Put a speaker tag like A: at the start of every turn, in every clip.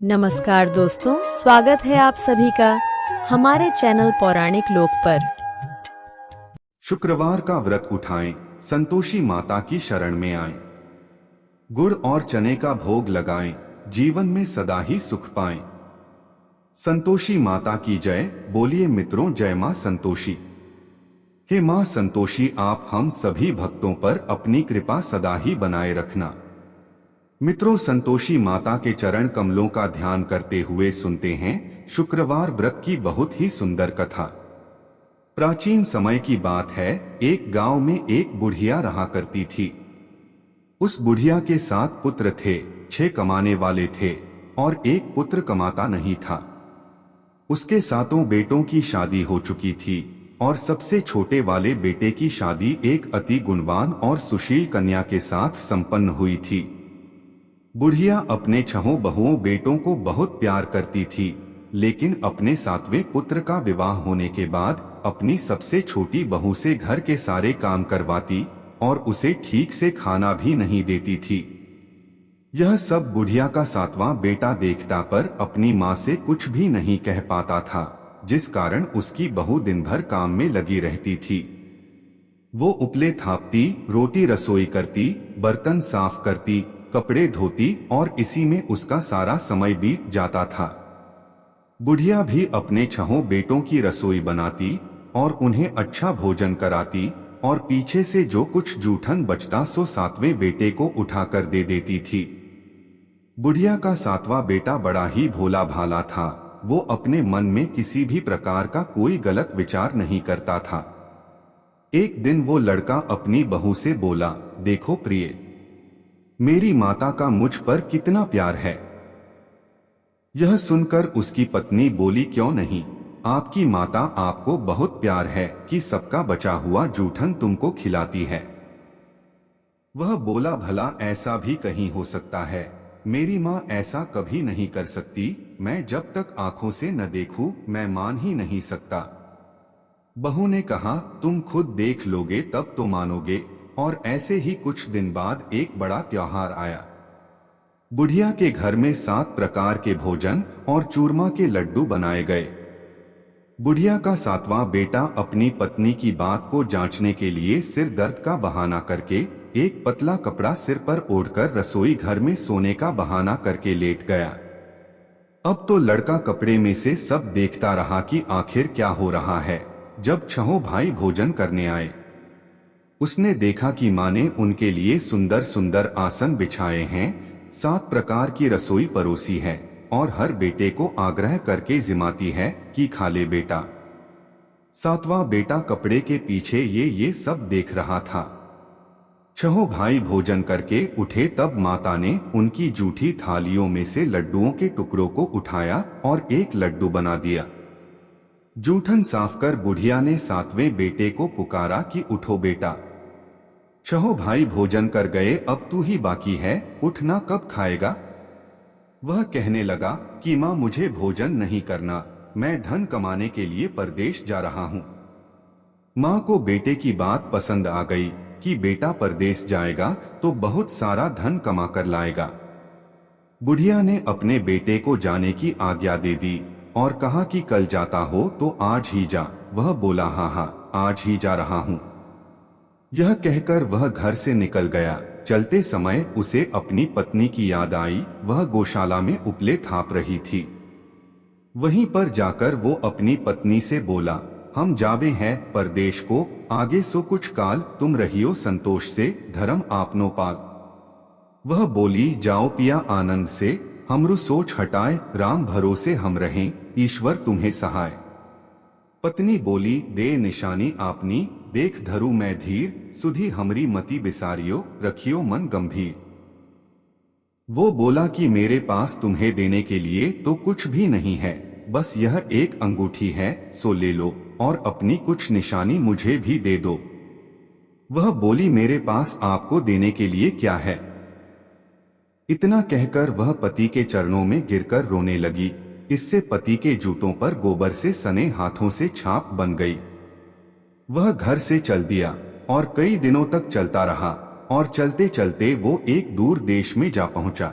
A: नमस्कार दोस्तों, स्वागत है आप सभी का हमारे चैनल पौराणिक लोक पर।
B: शुक्रवार का व्रत उठाएं, संतोषी माता की शरण में आएं। गुड़ और चने का भोग लगाएं, जीवन में सदा ही सुख पाएं। संतोषी माता की जय। बोलिए मित्रों, जय मां संतोषी। हे मां संतोषी, आप हम सभी भक्तों पर अपनी कृपा सदा ही बनाए रखना। मित्रों, संतोषी माता के चरण कमलों का ध्यान करते हुए सुनते हैं शुक्रवार व्रत की बहुत ही सुंदर कथा। प्राचीन समय की बात है, एक गांव में एक बुढ़िया रहा करती थी। उस बुढ़िया के 7 पुत्र थे, 6 कमाने वाले थे और एक पुत्र कमाता नहीं था। उसके 7 बेटों की शादी हो चुकी थी और सबसे छोटे वाले बेटे की शादी एक अति गुणवान और सुशील कन्या के साथ संपन्न हुई थी। बुढ़िया अपने 6 बहुओं बेटों को बहुत प्यार करती थी, लेकिन अपने 7वें पुत्र का विवाह होने के बाद अपनी सबसे छोटी बहू से घर के सारे काम करवाती और उसे ठीक से खाना भी नहीं देती थी। यह सब बुढ़िया का 7वां बेटा देखता पर अपनी माँ से कुछ भी नहीं कह पाता था, जिस कारण उसकी बहू दिन भर काम में लगी रहती थी। वो उपले थापती, रोटी रसोई करती, बर्तन साफ करती, कपड़े धोती और इसी में उसका सारा समय बीत जाता था। बुढ़िया भी अपने 6 बेटों की रसोई बनाती और उन्हें अच्छा भोजन कराती और पीछे से जो कुछ जूठन बचता सो 7वें बेटे को उठाकर दे देती थी। बुढ़िया का 7वां बेटा बड़ा ही भोला भाला था। वो अपने मन में किसी भी प्रकार का कोई गलत विचार नहीं करता था। एक दिन वो लड़का अपनी बहू से बोला, देखो प्रिय, मेरी माता का मुझ पर कितना प्यार है। यह सुनकर उसकी पत्नी बोली, क्यों नहीं, आपकी माता आपको बहुत प्यार है कि सबका बचा हुआ जूठन तुमको खिलाती है। वह बोला, भला ऐसा भी कहीं हो सकता है? मेरी माँ ऐसा कभी नहीं कर सकती। मैं जब तक आंखों से न देखूं मैं मान ही नहीं सकता। बहू ने कहा, तुम खुद देख लोगे तब तो मानोगे। और ऐसे ही कुछ दिन बाद एक बड़ा त्योहार आया। बुढ़िया के घर में 7 प्रकार के भोजन और चूरमा के लड्डू बनाए गए। बुढ़िया का 7वां बेटा अपनी पत्नी की बात को जांचने के लिए सिर दर्द का बहाना करके एक पतला कपड़ा सिर पर ओढ़कर रसोई घर में सोने का बहाना करके लेट गया। अब तो लड़का कपड़े में से सब देखता रहा कि आखिर क्या हो रहा है। जब 6 भाई भोजन करने आए, उसने देखा कि माँ ने उनके लिए सुंदर सुंदर आसन बिछाए हैं, 7 प्रकार की रसोई परोसी है और हर बेटे को आग्रह करके जिमाती है कि खा ले बेटा। 7वां बेटा कपड़े के पीछे ये सब देख रहा था। 6 भाई भोजन करके उठे तब माता ने उनकी जूठी थालियों में से लड्डुओं के टुकड़ों को उठाया और एक लड्डू बना दिया। जूठन साफ कर बुढ़िया ने 7वें बेटे को पुकारा कि उठो बेटा, 6 भाई भोजन कर गए, अब तू ही बाकी है, उठना, कब खाएगा? वह कहने लगा कि माँ, मुझे भोजन नहीं करना, मैं धन कमाने के लिए परदेश जा रहा हूँ। माँ को बेटे की बात पसंद आ गई कि बेटा परदेश जाएगा तो बहुत सारा धन कमा कर लाएगा। बुढ़िया ने अपने बेटे को जाने की आज्ञा दे दी और कहा कि कल जाता हो तो आज ही जा। वह बोला, हाँ हाँ, आज ही जा रहा हूँ। यह कहकर वह घर से निकल गया। चलते समय उसे अपनी पत्नी की याद आई। वह गौशाला में उपले थाप रही थी। वहीं पर जाकर वो अपनी पत्नी से बोला, हम जावे हैं परदेश को, आगे सो कुछ काल तुम रहियो संतोष से, धर्म आपनो पाल। वह बोली, जाओ पिया आनंद से, हमरु सोच हटाए, राम भरोसे हम रहें, ईश्वर तुम्हें सहाय। पत्नी बोली, दे निशानी आपनी, देख धरू मैं धीर, सुधी हमरी मति बिसारियो, रखियो मन गंभीर। वो बोला कि मेरे पास तुम्हें देने के लिए तो कुछ भी नहीं है, बस यह एक अंगूठी है, सो ले लो और अपनी कुछ निशानी मुझे भी दे दो। वह बोली, मेरे पास आपको देने के लिए क्या है? इतना कहकर वह पति के चरणों में गिरकर रोने लगी। इससे पति के जूतों पर गोबर से सने हाथों से छाप बन गई। वह घर से चल दिया और कई दिनों तक चलता रहा और चलते चलते वो एक दूर देश में जा पहुंचा।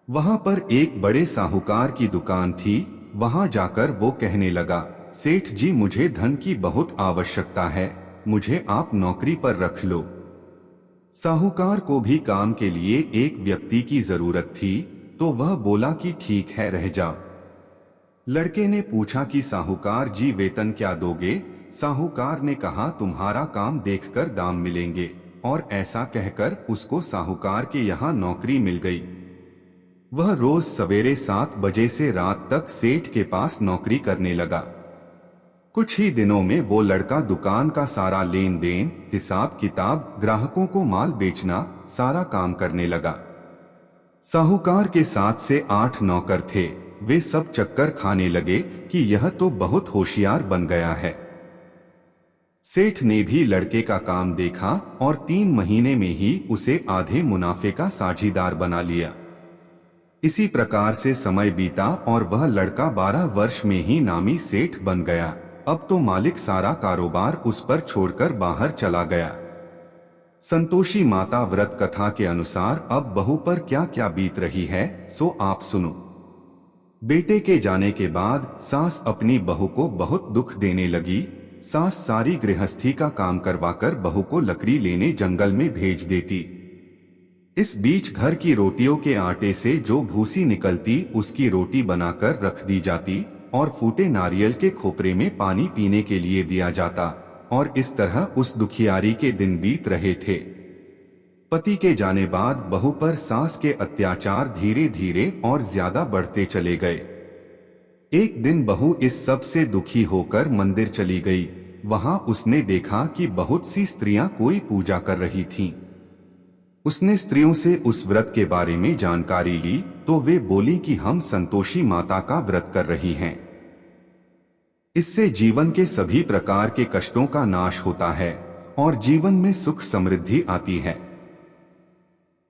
B: वहां पर एक बड़े साहूकार की दुकान थी। वहां जाकर वो कहने लगा, सेठ जी मुझे धन की बहुत आवश्यकता है, मुझे आप नौकरी पर रख लो। साहूकार को भी काम के लिए एक व्यक्ति की जरूरत थी, तो वह बोला कि ठीक है रह जा। लड़के ने पूछा कि साहूकार जी वेतन क्या दोगे? साहूकार ने कहा तुम्हारा काम देखकर दाम मिलेंगे, और ऐसा कहकर उसको साहूकार के यहाँ नौकरी मिल गई। वह रोज सवेरे 7 बजे से रात तक सेठ के पास नौकरी करने लगा। कुछ ही दिनों में वो लड़का दुकान का सारा लेन देन, हिसाब किताब, ग्राहकों को माल बेचना, सारा काम करने लगा। साहूकार के 7 से 8 नौकर थे। वे सब चक्कर खाने लगे कि यह तो बहुत होशियार बन गया है। सेठ ने भी लड़के का काम देखा और 3 महीने में ही उसे आधे मुनाफे का साझीदार बना लिया। इसी प्रकार से समय बीता और वह लड़का 12 वर्ष में ही नामी सेठ बन गया। अब तो मालिक सारा कारोबार उस पर छोड़कर बाहर चला गया। संतोषी माता व्रत कथा के अनुसार अब बहू पर क्या क्या बीत रही है, सो आप सुनो। बेटे के जाने के बाद सास अपनी बहू को बहुत दुख देने लगी। सास सारी गृहस्थी का काम करवाकर बहू को लकड़ी लेने जंगल में भेज देती। इस बीच घर की रोटियों के आटे से जो भूसी निकलती उसकी रोटी बनाकर रख दी जाती और फूटे नारियल के खोपरे में पानी पीने के लिए दिया जाता, और इस तरह उस दुखियारी के दिन बीत रहे थे। पति के जाने बाद बहू पर सास के अत्याचार धीरे धीरे और ज्यादा बढ़ते चले गए। एक दिन बहू इस सब से दुखी होकर मंदिर चली गई। वहां उसने देखा कि बहुत सी स्त्रियां कोई पूजा कर रही थीं। उसने स्त्रियों से उस व्रत के बारे में जानकारी ली तो वे बोली कि हम संतोषी माता का व्रत कर रही हैं। इससे जीवन के सभी प्रकार के कष्टों का नाश होता है और जीवन में सुख समृद्धि आती है।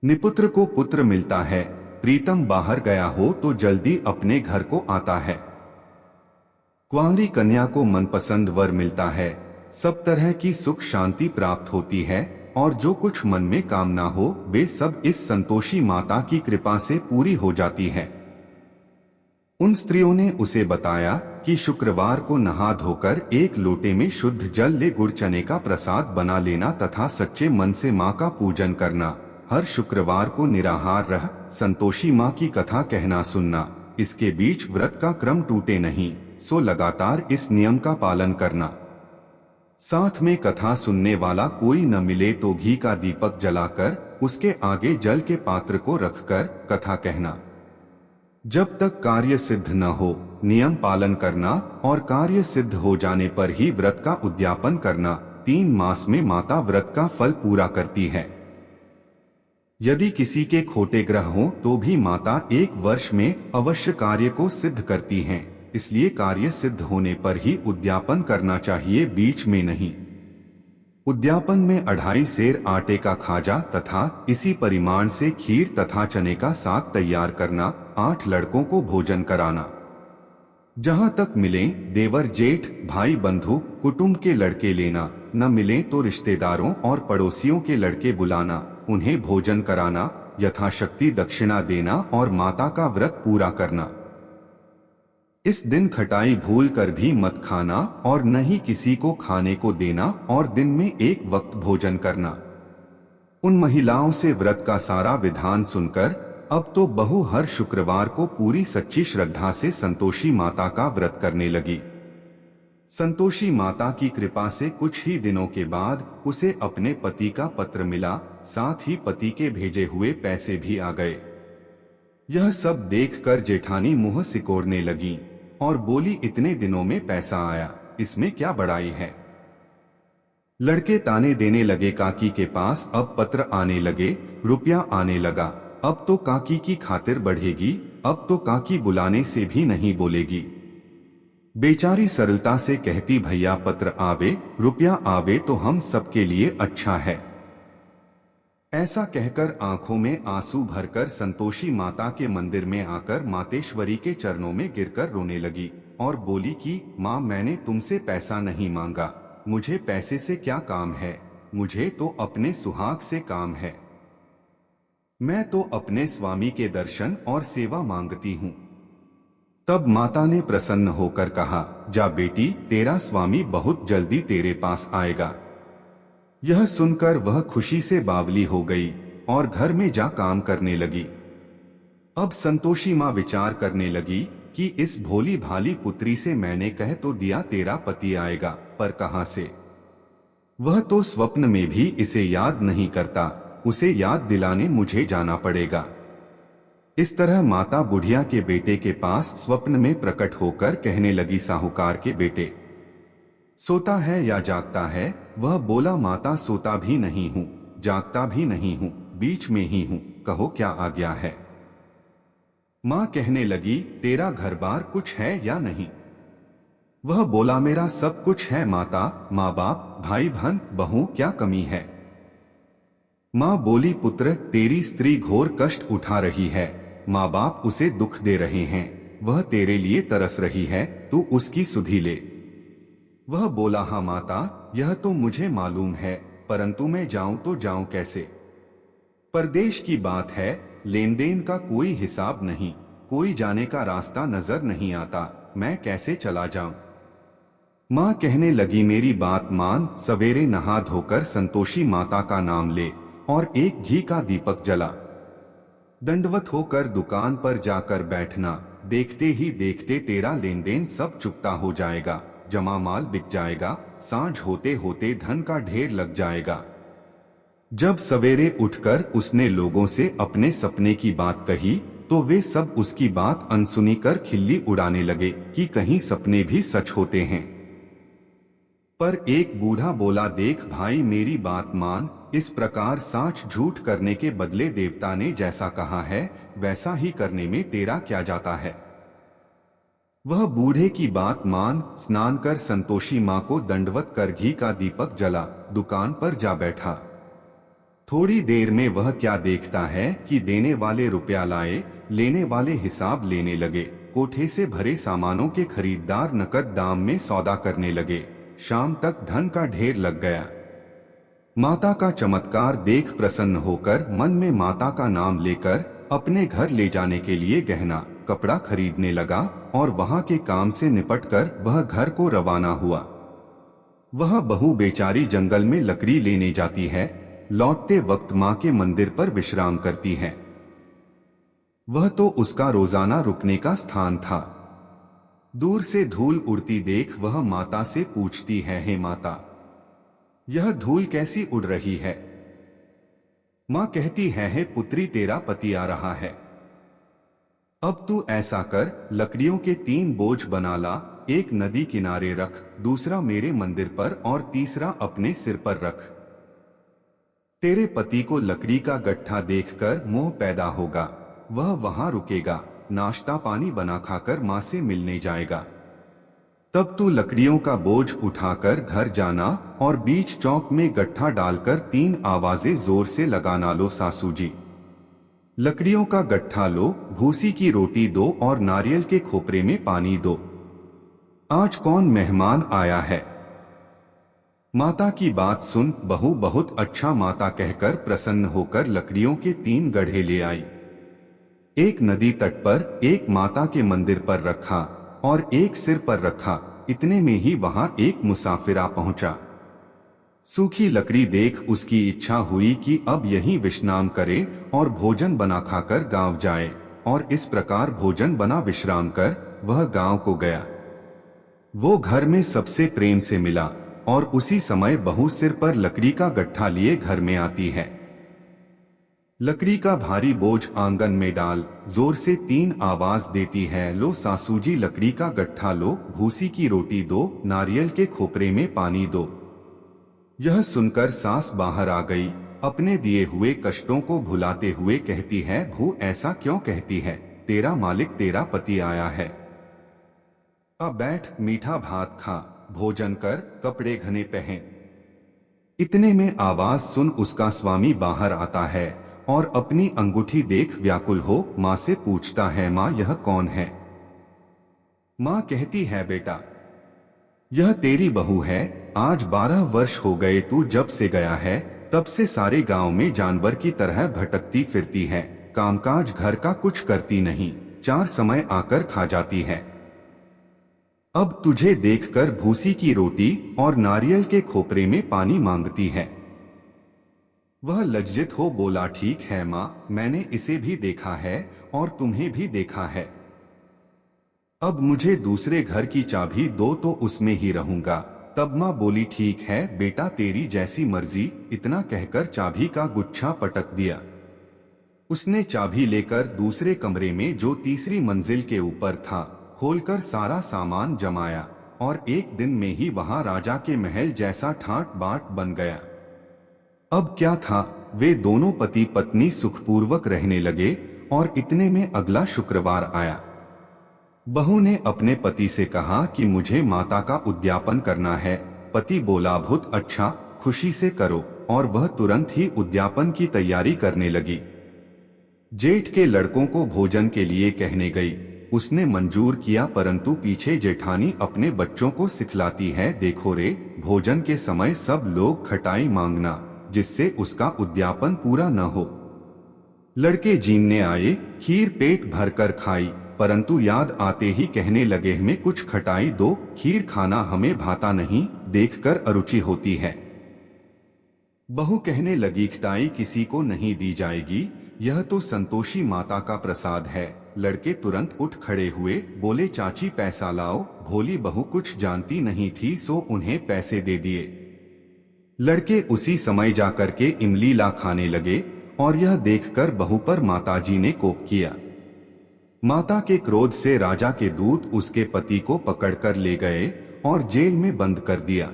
B: निपुत्र को पुत्र मिलता है, प्रीतम बाहर गया हो तो जल्दी अपने घर को आता है। कुंवारी कन्या को मनपसंद वर मिलता है, सब तरह की सुख शांति प्राप्त होती है और जो कुछ मन में कामना हो वे सब इस संतोषी माता की कृपा से पूरी हो जाती है। उन स्त्रियों ने उसे बताया कि शुक्रवार को नहा धोकर एक लोटे में शुद्ध जल ले गुड़ चने का प्रसाद बना लेना तथा सच्चे मन से माँ का पूजन करना। हर शुक्रवार को निराहार रह संतोषी माँ की कथा कहना सुनना। इसके बीच व्रत का क्रम टूटे नहीं, सो लगातार इस नियम का पालन करना। साथ में कथा सुनने वाला कोई न मिले तो घी का दीपक जलाकर उसके आगे जल के पात्र को रखकर कथा कहना। जब तक कार्य सिद्ध न हो नियम पालन करना और कार्य सिद्ध हो जाने पर ही व्रत का उद्यापन करना। 3 मास में माता व्रत का फल पूरा करती है। यदि किसी के खोटे ग्रह हो तो भी माता 1 वर्ष में अवश्य कार्य को सिद्ध करती हैं। इसलिए कार्य सिद्ध होने पर ही उद्यापन करना चाहिए, बीच में नहीं। उद्यापन में 2.5 सेर आटे का खाजा तथा इसी परिमाण से खीर तथा चने का साग तैयार करना। 8 लड़कों को भोजन कराना। जहां तक मिले देवर जेठ भाई बंधु कुटुंब के लड़के लेना, न मिले तो रिश्तेदारों और पड़ोसियों के लड़के बुलाना, उन्हें भोजन कराना, यथाशक्ति दक्षिणा देना और माता का व्रत पूरा करना। इस दिन खटाई भूल कर भी मत खाना और न ही किसी को खाने को देना और दिन में 1 वक्त भोजन करना। उन महिलाओं से व्रत का सारा विधान सुनकर अब तो बहू हर शुक्रवार को पूरी सच्ची श्रद्धा से संतोषी माता का व्रत करने लगी। संतोषी माता की कृपा से कुछ ही दिनों के बाद उसे अपने पति का पत्र मिला, साथ ही पति के भेजे हुए पैसे भी आ गए। यह सब देखकर जेठानी मुंह सिकोड़ने लगी और बोली, इतने दिनों में पैसा आया, इसमें क्या बड़ाई है। लड़के ताने देने लगे, काकी के पास अब पत्र आने लगे, रुपया आने लगा, अब तो काकी की खातिर बढ़ेगी, अब तो काकी बुलाने से भी नहीं बोलेगी। बेचारी सरलता से कहती, भैया पत्र आवे रुपया आवे तो हम सबके लिए अच्छा है। ऐसा कहकर आंखों में आंसू भरकर संतोषी माता के मंदिर में आकर मातेश्वरी के चरणों में गिरकर रोने लगी और बोली कि माँ, मैंने तुमसे पैसा नहीं मांगा, मुझे पैसे से क्या काम है, मुझे तो अपने सुहाग से काम है। मैं तो अपने स्वामी के दर्शन और सेवा मांगती हूँ। तब माता ने प्रसन्न होकर कहा, जा बेटी, तेरा स्वामी बहुत जल्दी तेरे पास आएगा। यह सुनकर वह खुशी से बावली हो गई और घर में जा काम करने लगी। अब संतोषी माँ विचार करने लगी कि इस भोली भाली पुत्री से मैंने कह तो दिया तेरा पति आएगा, पर कहां से? वह तो स्वप्न में भी इसे याद नहीं करता, उसे याद दिलाने मुझे जाना पड़ेगा। इस तरह माता बुढ़िया के बेटे के पास स्वप्न में प्रकट होकर कहने लगी, साहूकार के बेटे, सोता है या जागता है? वह बोला, माता सोता भी नहीं हूँ, जागता भी नहीं हूँ, बीच में ही हूँ, कहो क्या आज्ञा है? माँ कहने लगी, तेरा घर बार कुछ है या नहीं? वह बोला, मेरा सब कुछ है माता, माँ बाप, भाई बहन, बहू, क्या कमी है? माँ बोली, पुत्र, तेरी स्त्री घोर कष्ट उठा रही है, माँ बाप उसे दुख दे रहे हैं, वह तेरे लिए तरस रही है, तू उसकी सुधि ले। वह बोला, हाँ माता, यह तो मुझे मालूम है, परंतु मैं जाऊं तो जाऊं कैसे? परदेश की बात है, लेन देन का कोई हिसाब नहीं, कोई जाने का रास्ता नजर नहीं आता, मैं कैसे चला जाऊं? माँ कहने लगी, मेरी बात मान, सवेरे नहा धोकर संतोषी माता का नाम ले और एक घी का दीपक जला। दंडवत होकर दुकान पर जाकर बैठना, देखते ही देखते तेरा लेन देन सब चुकता हो जाएगा, जमा माल बिक जाएगा, सांझ होते होते धन का ढेर लग जाएगा। जब सवेरे उठकर उसने लोगों से अपने सपने की बात कही तो वे सब उसकी बात अनसुनी कर खिल्ली उड़ाने लगे कि कहीं सपने भी सच होते हैं। पर एक बूढ़ा बोला, देख भाई, मेरी बात मान, इस प्रकार साच झूठ करने के बदले देवता ने जैसा कहा है वैसा ही करने में तेरा क्या जाता है? वह बूढ़े की बात मान स्नान कर संतोषी माँ को दंडवत कर घी का दीपक जला, दुकान पर जा बैठा। थोड़ी देर में वह क्या देखता है कि देने वाले रुपया लाए, लेने वाले हिसाब लेने लगे, कोठे से भरे सामानों के खरीदार नकद दाम में सौदा करने लगे। शाम तक धन का ढेर लग गया। माता का चमत्कार देख प्रसन्न होकर मन में माता का नाम लेकर अपने घर ले जाने के लिए गहना कपड़ा खरीदने लगा और वहां के काम से निपटकर वह घर को रवाना हुआ। वह बहू बेचारी जंगल में लकड़ी लेने जाती है, लौटते वक्त माँ के मंदिर पर विश्राम करती है। वह तो उसका रोजाना रुकने का स्थान था। दूर से धूल उड़ती देख वह माता से पूछती है, हे माता, यह धूल कैसी उड़ रही है? माँ कहती है, हे पुत्री, तेरा पति आ रहा है। अब तू ऐसा कर, लकड़ियों के 3 बोझ बना ला, एक नदी किनारे रख, दूसरा मेरे मंदिर पर और तीसरा अपने सिर पर रख। तेरे पति को लकड़ी का गट्ठा देखकर मोह पैदा होगा, वह वहां रुकेगा, नाश्ता पानी बना खाकर माँ से मिलने जाएगा। तब तू लकड़ियों का बोझ उठाकर घर जाना और बीच चौक में गट्ठा डालकर 3 आवाजें जोर से लगाना, लो सासू जी, लकड़ियों का गट्ठा लो, भूसी की रोटी दो और नारियल के खोपरे में पानी दो। आज कौन मेहमान आया है? माता की बात सुन बहू बहुत अच्छा माता कहकर प्रसन्न होकर लकड़ियों के 3 गड्ढे ले आई। एक नदी तट पर, एक माता के मंदिर पर रखा और एक सिर पर रखा। इतने में ही वहां एक मुसाफिर आ पहुंचा। सूखी लकड़ी देख उसकी इच्छा हुई कि अब यहीं विश्राम करे और भोजन बना खाकर गांव जाए, और इस प्रकार भोजन बना विश्राम कर वह गांव को गया। वो घर में सबसे प्रेम से मिला और उसी समय बहू सिर पर लकड़ी का गट्ठा लिए घर में आती है। लकड़ी का भारी बोझ आंगन में डाल जोर से 3 आवाज देती है, लो सासू जी, लकड़ी का गट्ठा लो, भूसी की रोटी दो, नारियल के खोपरे में पानी दो। यह सुनकर सास बाहर आ गई, अपने दिए हुए कष्टों को भुलाते हुए कहती है, भू ऐसा क्यों कहती है? तेरा मालिक तेरा पति आया है। अब बैठ, मीठा भात खा, भोजन कर, कपड़े घने पहन। इतने में आवाज सुन उसका स्वामी बाहर आता है और अपनी अंगूठी देख व्याकुल हो माँ से पूछता है, माँ यह कौन है? माँ कहती है, बेटा यह तेरी बहू है, आज 12 वर्ष हो गए तू जब से गया है, तब से सारे गांव में जानवर की तरह भटकती फिरती है, कामकाज घर का कुछ करती नहीं, 4 समय आकर खा जाती है। अब तुझे देखकर भूसी की रोटी और नारियल के खोपरे में पानी मांगती है। वह लज्जित हो बोला, ठीक है माँ, मैंने इसे भी देखा है और तुम्हें भी देखा है। अब मुझे दूसरे घर की चाबी दो तो उसमें ही रहूंगा। तब माँ बोली, ठीक है बेटा, तेरी जैसी मर्जी। इतना कहकर चाबी का गुच्छा पटक दिया। उसने चाबी लेकर दूसरे कमरे में जो तीसरी मंजिल के ऊपर था खोलकर सारा सामान जमाया और एक दिन में ही वहां राजा के महल जैसा ठाट बाट बन गया। अब क्या था, वे दोनों पति पत्नी सुखपूर्वक रहने लगे और इतने में अगला शुक्रवार आया। बहू ने अपने पति से कहा कि मुझे माता का उद्यापन करना है। पति बोला, बहुत अच्छा, खुशी से करो, और वह तुरंत ही उद्यापन की तैयारी करने लगी। जेठ के लड़कों को भोजन के लिए कहने गई। उसने मंजूर किया, परंतु पीछे जेठानी अपने बच्चों को सिखलाती है, देखो रे, भोजन के समय सब लोग खटाई मांगना, जिससे उसका उद्यापन पूरा न हो। लड़के जीनने आए, खीर पेट भरकर खाई, परंतु याद आते ही कहने लगे, हमें कुछ खटाई दो, खीर खाना हमें भाता नहीं, देखकर अरुचि होती है। बहू कहने लगी, खटाई किसी को नहीं दी जाएगी, यह तो संतोषी माता का प्रसाद है। लड़के तुरंत उठ खड़े हुए, बोले, चाची पैसा लाओ। भोली बहू कुछ जानती नहीं थी, सो उन्हें पैसे दे दिए। लड़के उसी समय जाकर के इमली ला खाने लगे और यह देखकर बहू पर माताजी ने कोप किया। माता के क्रोध से राजा के दूत उसके पति को पकड़कर ले गए और जेल में बंद कर दिया।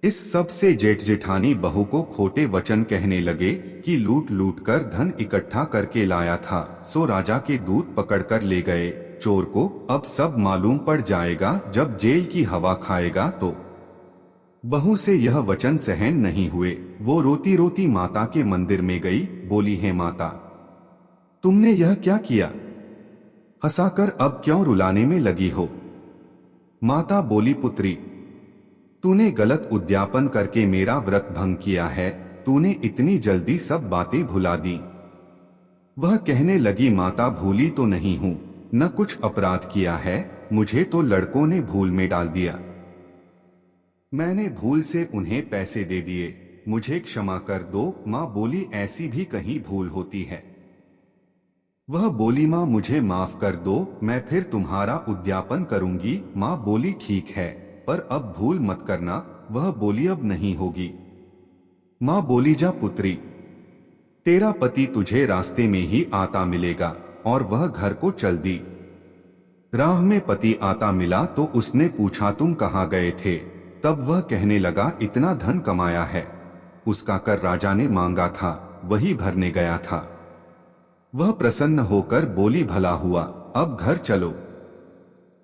B: इस सब से जेठ जेठानी बहू को खोटे वचन कहने लगे कि लूट लूट कर धन इकट्ठा करके लाया था, सो राजा के दूत पकड़कर ले गए चोर को। अब सब मालूम पड़ जाएगा, जब जेल की हवा खाएगा तो। बहू से यह वचन सहन नहीं हुए। वो रोती रोती माता के मंदिर में गई, बोली, है माता, तुमने यह क्या किया? हंसाकर अब क्यों रुलाने में लगी हो? माता बोली, पुत्री, तूने गलत उद्यापन करके मेरा व्रत भंग किया है, तूने इतनी जल्दी सब बातें भुला दी। वह कहने लगी, माता, भूली तो नहीं हूं, न कुछ अपराध किया है, मुझे तो लड़कों ने भूल में डाल दिया। मैंने भूल से उन्हें पैसे दे दिए, मुझे क्षमा कर दो। माँ बोली, ऐसी भी कहीं भूल होती है। वह बोली, माँ मुझे माफ कर दो, मैं फिर तुम्हारा उद्यापन करूंगी। माँ बोली, ठीक है, पर अब भूल मत करना। वह बोली, अब नहीं होगी। माँ बोली, जा पुत्री, तेरा पति तुझे रास्ते में ही आता मिलेगा। और वह घर को चल दी। राह में पति आता मिला तो उसने पूछा, तुम कहाँ गए थे? तब वह कहने लगा, इतना धन कमाया है, उसका कर राजा ने मांगा था, वही भरने गया था। वह प्रसन्न होकर बोली, भला हुआ, अब घर चलो।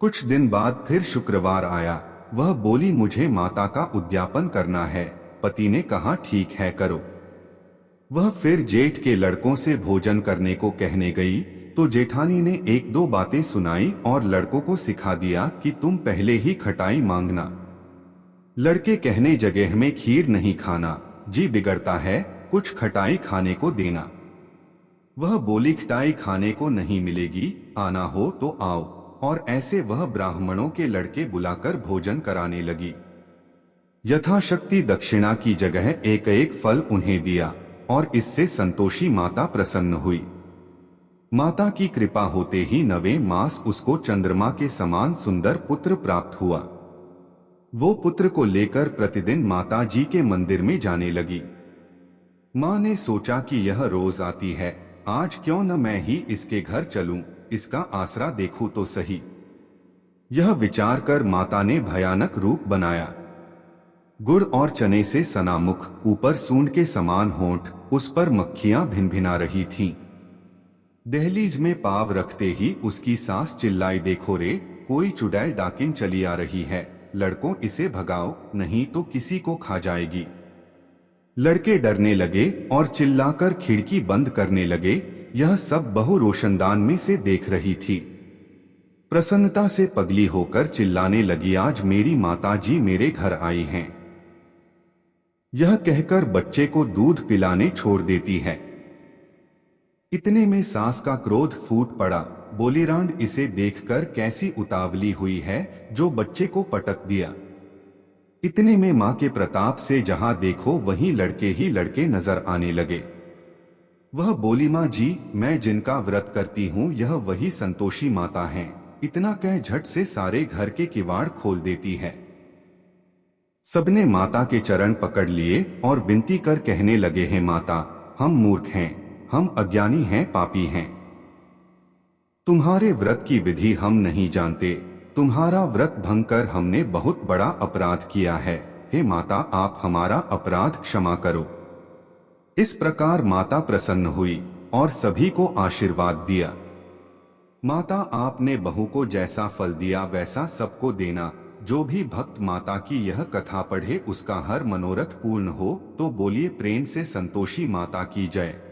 B: कुछ दिन बाद फिर शुक्रवार आया। वह बोली, मुझे माता का उद्यापन करना है। पति ने कहा, ठीक है, करो। वह फिर जेठ के लड़कों से भोजन करने को कहने गई तो जेठानी ने एक दो बातें सुनाई और लड़कों को सिखा दिया कि तुम पहले ही खटाई मांगना। लड़के कहने, जगह में खीर नहीं खाना, जी बिगड़ता है, कुछ खटाई खाने को देना। वह बोली, खटाई खाने को नहीं मिलेगी, आना हो तो आओ। और ऐसे वह ब्राह्मणों के लड़के बुलाकर भोजन कराने लगी। यथाशक्ति दक्षिणा की जगह एक एक फल उन्हें दिया और इससे संतोषी माता प्रसन्न हुई। माता की कृपा होते ही 9वें मास उसको चंद्रमा के समान सुंदर पुत्र प्राप्त हुआ। वो पुत्र को लेकर प्रतिदिन माता जी के मंदिर में जाने लगी। माँ ने सोचा कि यह रोज आती है, आज क्यों न मैं ही इसके घर चलूं, इसका आसरा देखूं तो सही। यह विचार कर माता ने भयानक रूप बनाया। गुड़ और चने से सना मुख, ऊपर सूंड के समान होंठ, उस पर मक्खियां भिनभिना रही थीं। दहलीज में पांव रखते ही उसकी सास चिल्लाई, देखो रे, कोई चुड़ैल डाकिन चली आ रही है, लड़कों इसे भगाओ, नहीं तो किसी को खा जाएगी। लड़के डरने लगे और चिल्लाकर खिड़की बंद करने लगे। यह सब बहू रोशनदान में से देख रही थी। प्रसन्नता से पगली होकर चिल्लाने लगी, आज मेरी माता जी मेरे घर आई हैं। यह कहकर बच्चे को दूध पिलाने छोड़ देती है। इतने में सास का क्रोध फूट पड़ा। बोली, रांड इसे देखकर कैसी उतावली हुई है जो बच्चे को पटक दिया। इतने में मां के प्रताप से जहां देखो वहीं लड़के ही लड़के नजर आने लगे। वह बोली, मां जी, मैं जिनका व्रत करती हूँ यह वही संतोषी माता हैं। इतना कह झट से सारे घर के किवाड़ खोल देती है। सबने माता के चरण पकड़ लिए और विनती कर कहने लगे हैं, माता, हम मूर्ख हैं, हम अज्ञानी हैं, पापी हैं। तुम्हारे व्रत की विधि हम नहीं जानते। तुम्हारा व्रत भंग कर हमने बहुत बड़ा अपराध किया है। हे माता, आप हमारा अपराध क्षमा करो। इस प्रकार माता प्रसन्न हुई और सभी को आशीर्वाद दिया। माता, आपने बहू को जैसा फल दिया वैसा सबको देना। जो भी भक्त माता की यह कथा पढ़े उसका हर मनोरथ पूर्ण हो। तो बोलिए प्रेम से संतोषी माता की जय।